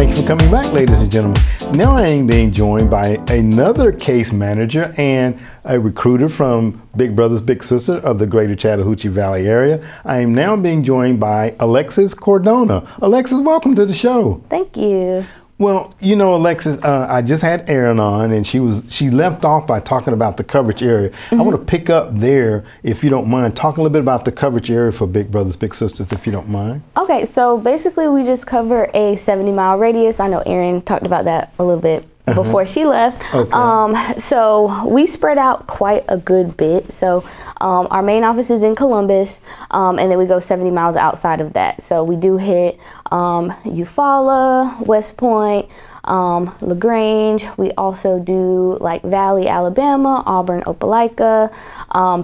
Thank you for coming back, ladies and gentlemen. Now I am being joined by another case manager and a recruiter from Big Brothers Big Sisters of the greater Chattahoochee Valley area. I am now being joined by Alexis Cardona. Alexis, welcome to the show. Thank you. Well, you know, Alexis, I just had Erin on, and she left off by talking about the coverage area. I want to pick up there, if you don't mind, talk a little bit about the coverage area for Big Brothers Big Sisters, if you don't mind. Okay, so basically we just cover a 70-mile radius. I know Erin talked about that a little bit before she left. Okay. So we spread out quite a good bit. So our main office is in Columbus, and then we go 70 miles outside of that. So we do hit Eufaula, West Point, LaGrange. We also do like Valley, Alabama, Auburn, Opelika,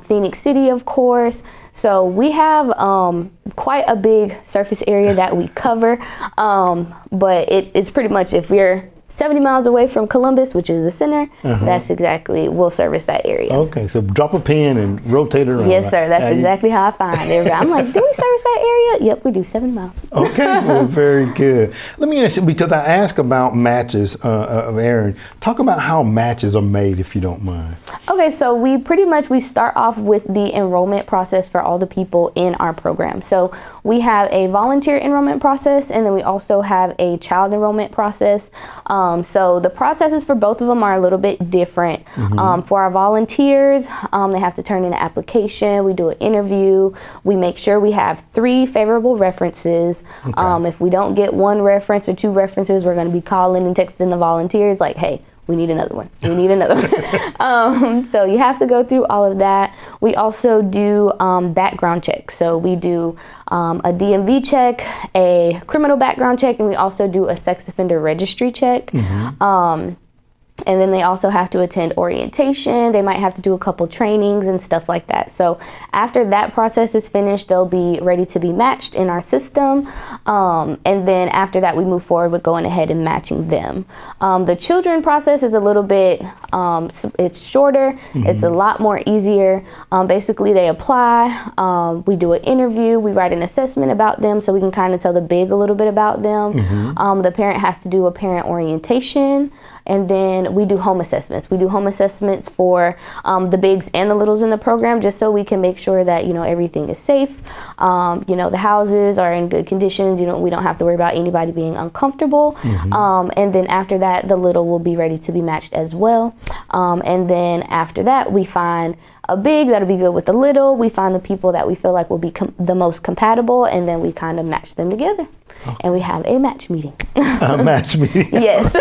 Phoenix City, of course. So we have quite a big surface area that we cover, but it's pretty much if we're 70 miles away from Columbus, which is the center, that's exactly, we'll service that area. Okay, so drop a pin and rotate it around. Yes, sir. That's exactly how I find everybody. I'm like, do we service that area? Yep, we do 70 miles. Okay, well, very good. Let me ask you, because I asked about matches of Erin, talk about how matches are made, if you don't mind. Okay, so we start off with the enrollment process for all the people in our program. So we have a volunteer enrollment process, and then we also have a child enrollment process. So the processes for both of them are a little bit different. For our volunteers, they have to turn in an application. We do an interview. We make sure we have 3 favorable references. Okay. If we don't get 1 reference or 2 references, we're going to be calling and texting the volunteers like, hey, we need another one. We need another one. So you have to go through all of that. We also do background checks. So we do a DMV check, a criminal background check, and we also do a sex offender registry check. And then they also have to attend orientation. They might have to do a couple trainings and stuff like that. So after that process is finished, they'll be ready to be matched in our system. And then after that, we move forward with going ahead and matching them. The children process is a little bit, it's shorter. It's a lot more easier. Basically, they apply. We do an interview. We write an assessment about them so we can kind of tell the big a little bit about them. The parent has to do a parent orientation. And then we do home assessments. We do home assessments for the bigs and the littles in the program, just so we can make sure that, you know, everything is safe. You know, the houses are in good conditions. You know, we don't have to worry about anybody being uncomfortable. And then after that, the little will be ready to be matched as well. And then after that, we find a big that'll be good with the little. We find the people that we feel like will be the most compatible, and then we kind of match them together. And we have a match meeting. A match meeting? Yes.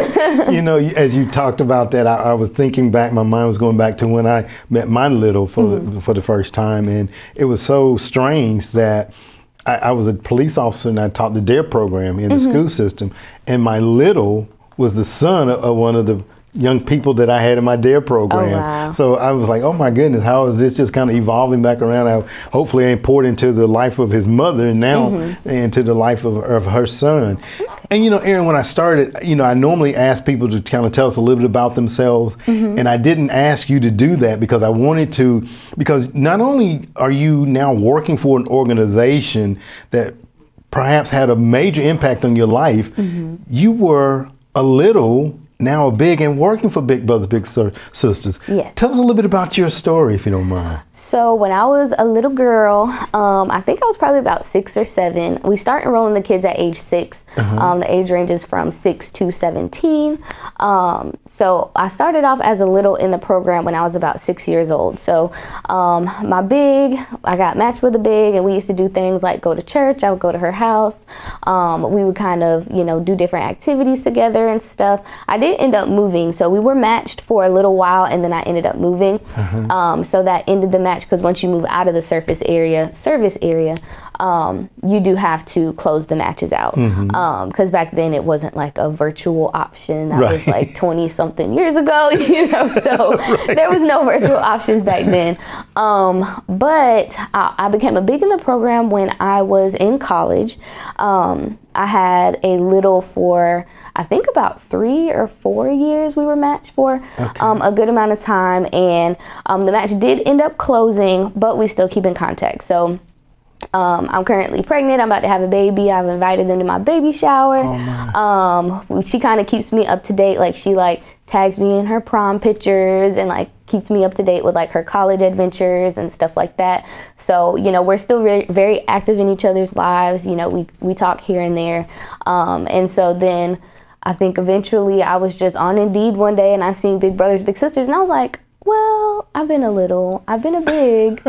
You know, as you talked about that, I was thinking back, my mind was going back to when I met my little for the first time. And it was so strange that I was a police officer and I taught the DARE program in the school system. And my little was the son of one of the young people that I had in my DARE program. Oh, wow. So I was like, oh my goodness, how is this just kind of evolving back around? Hopefully I poured into the life of his mother and now into the life of her son. And you know, Erin, when I started, you know, I normally ask people to kind of tell us a little bit about themselves. And I didn't ask you to do that because I wanted to, because not only are you now working for an organization that perhaps had a major impact on your life, you were a little, now a big, and working for Big Brothers Big Sisters. Yes. Tell us a little bit about your story, if you don't mind. So when I was a little girl, I think I was probably about 6 or 7. We start enrolling the kids at age 6. The age ranges from 6 to 17. So I started off as a little in the program when I was about 6 years old. So my big, I got matched with a big, and we used to do things like go to church. I would go to her house. We would kind of, you know, do different activities together and stuff. I did end up moving. So we were matched for a little while, and then I ended up moving. So that ended the match, because once you move out of the service area, you do have to close the matches out. Because back then it wasn't like a virtual option. That was like 20 something years ago, you know, so there was no virtual options back then. But I became a big in the program when I was in college. I had a little for, I think about 3 or 4 years we were matched for, a good amount of time. And the match did end up closing, but we still keep in contact. So I'm currently pregnant. I'm about to have a baby. I've invited them to my baby shower. She kind of keeps me up to date. Like she tags me in her prom pictures and keeps me up to date with her college adventures and stuff like that. So, we're still very, very active in each other's lives. We talk here and there. And so then I think eventually I was just on Indeed one day and I seen Big Brothers Big Sisters and I was like, well, I've been a big.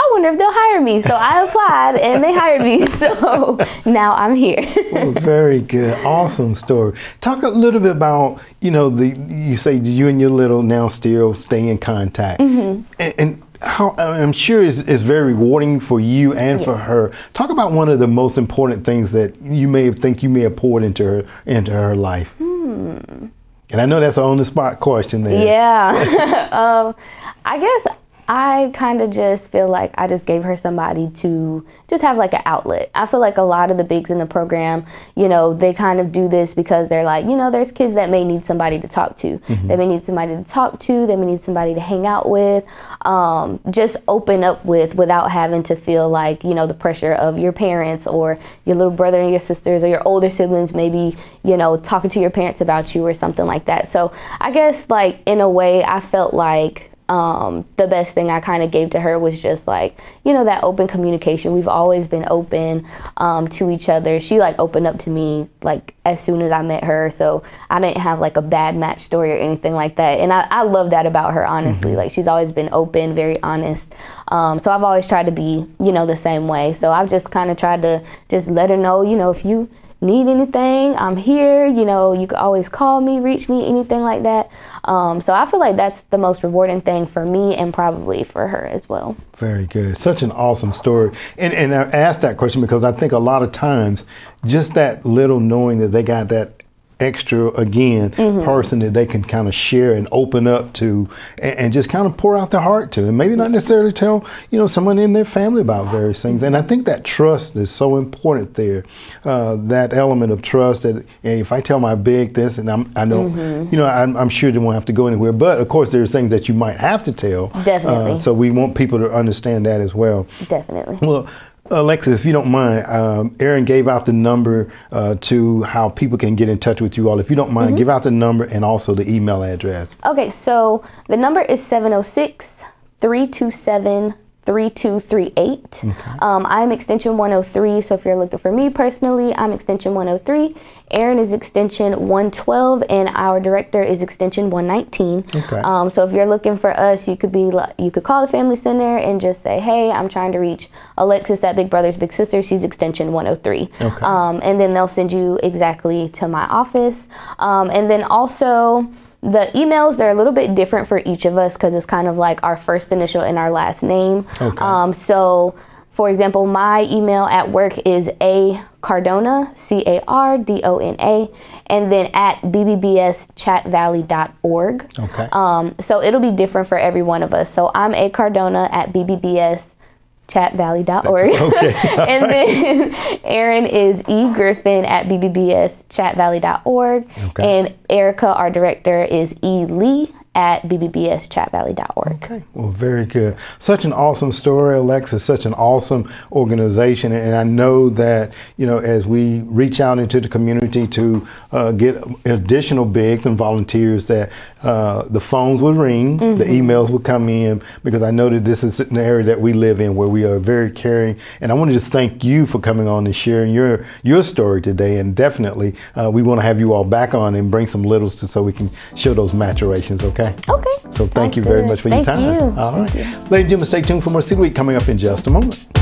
I wonder if they'll hire me. So I applied and they hired me. So now I'm here. Well, very good. Awesome story. Talk a little bit about, you say you and your little now still stay in contact. And how I'm sure it's very rewarding for you and for her. Talk about one of the most important things that you may have poured into her life. And I know that's an on the spot question there. Yeah. I guess I kind of just feel like I just gave her somebody to just have an outlet. I feel like a lot of the bigs in the program, they kind of do this because they're there's kids that may need somebody to talk to. They may need somebody to talk to. They may need somebody to hang out with, just open up with without having to feel the pressure of your parents or your little brother and your sisters or your older siblings maybe, talking to your parents about you or something like that. So I guess in a way I felt like the best thing I kind of gave to her was just that open communication. We've always been open to each other. She opened up to me as soon as I met her, so I didn't have a bad match story or anything like that. And I love that about her, honestly. She's always been open, very honest. So I've always tried to be the same way. So I've just kind of tried to just let her know, if you need anything, I'm here. You can always call me, reach me, anything like that. So I feel like that's the most rewarding thing for me and probably for her as well. Very good. Such an awesome story. And I asked that question because I think a lot of times just that little knowing that they got that extra person that they can kind of share and open up to and just kind of pour out their heart to, and maybe not necessarily tell someone in their family about various things. And I think that trust is so important there, that element of trust that if I tell my big this and I know I'm sure they won't have to go anywhere, but of course there's things that you might have to tell. Definitely. So we want people to understand that as well. Definitely. Well, Alexis, if you don't mind, Erin gave out the number to how people can get in touch with you all. If you don't mind, give out the number and also the email address. Okay, so the number is 706-327-3238. I'm extension 103, so if you're looking for me personally, I'm extension 103. Erin is extension 112, and our director is extension 119. So if you're looking for us, you could call the Family Center and just say, hey, I'm trying to reach Alexis at Big Brothers Big Sisters. She's extension 103. And then they'll send you exactly to my office. And then also the emails, they're a little bit different for each of us because it's kind of our first initial and our last name. So for example, my email at work is Cardona, Cardona, and then at bbbschattvalley.org. So it'll be different for every one of us. So I'm A Cardona at bbbschattvalley.org. And then Erin is E Griffin at bbbschattvalley.org. And Erica, our director, is E Lee at bbbschattvalley.org. Okay, well, very good. Such an awesome story, Alexis, such an awesome organization. And I know that, as we reach out into the community to get additional bigs and volunteers, that the phones will ring, the emails will come in, because I know that this is an area that we live in where we are very caring. And I want to just thank you for coming on and sharing your story today. And definitely, we want to have you all back on and bring some littles so we can show those maturations, okay? Okay. So thank you very much for your time. Thank you. All right. Ladies and gentlemen, stay tuned for more Seed Week coming up in just a moment.